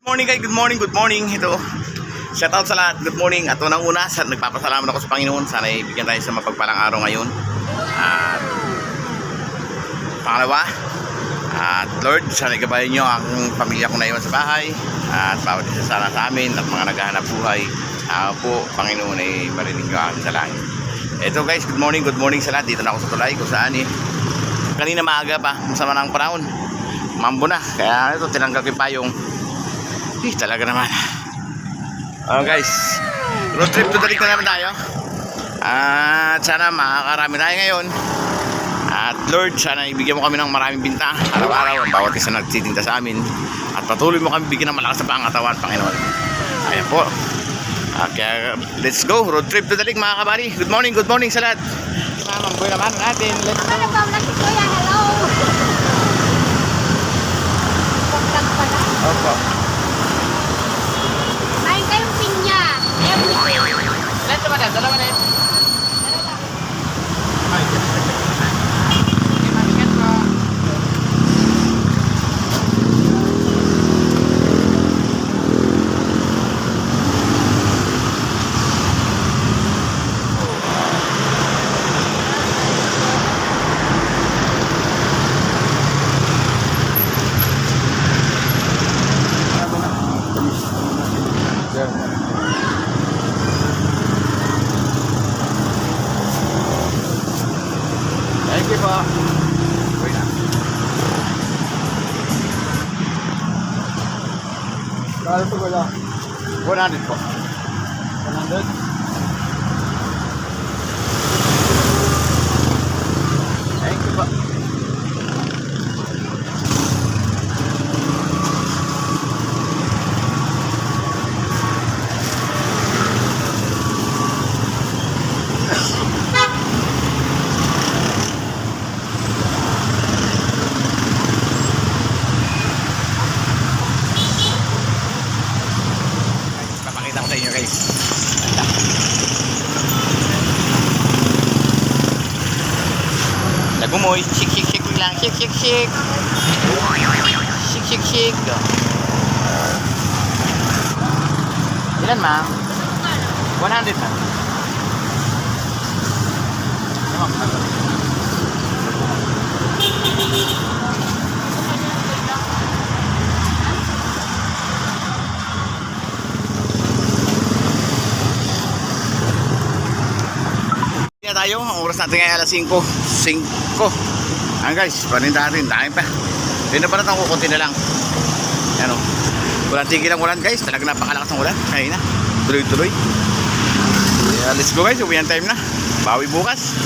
Morning guys, good morning. Ito, shout out sa lahat, good morning. At unang-una, nagpapasalamat ako sa Panginoon. Sana ibigyan tayo sa mapagpalang araw ngayon. At pangalawa, at Lord, sana igabayan nyo ang pamilya ko na iwan sa bahay. At bawat isa sana sa amin at mga naghahanap buhay. Po, Panginoon ay marinig nyo ang dalangin. Ito guys, good morning sa lahat. Dito na ako sa tulay kung saan kanina maaga pa, masama na ang panahon. Mambo na, kaya ito tinanggal ko yung payong. Talaga naman. Guys, road trip to Dalig na naman tayo. At sana makakarami tayo ngayon. At Lord, sana ibigyan mo kami ng maraming binta araw-araw ang bawat isa nagtitinda sa amin. At patuloy mo kami bigyan ng malakas na pangatawan, Panginoon. Ayan po. Kaya let's go, road trip to Dalig mga kabari. Good morning sa lahat. Mamamboy naman natin. Let's go. Hello. Opo. Main kayong pinya. Everything. Let's go, dalawa na yun. Thank you po. Wait na. Kaya ito wala. 100 po. 100? Thank you po. Papakita ko sa inyo guys. Nagumoy, shik lang, shik. Shik. Ilan ma'am? 100 ma'am. Tayo, ang oras natin ngayon alas 5 guys, paninda natin, dahil pa hindi na pa natin kukunti na lang yan o, walang tigil ang ulan guys, talaga napakalakas ng ulan kaya na, tuloy let's go guys, uwi ang time na, bawi bukas.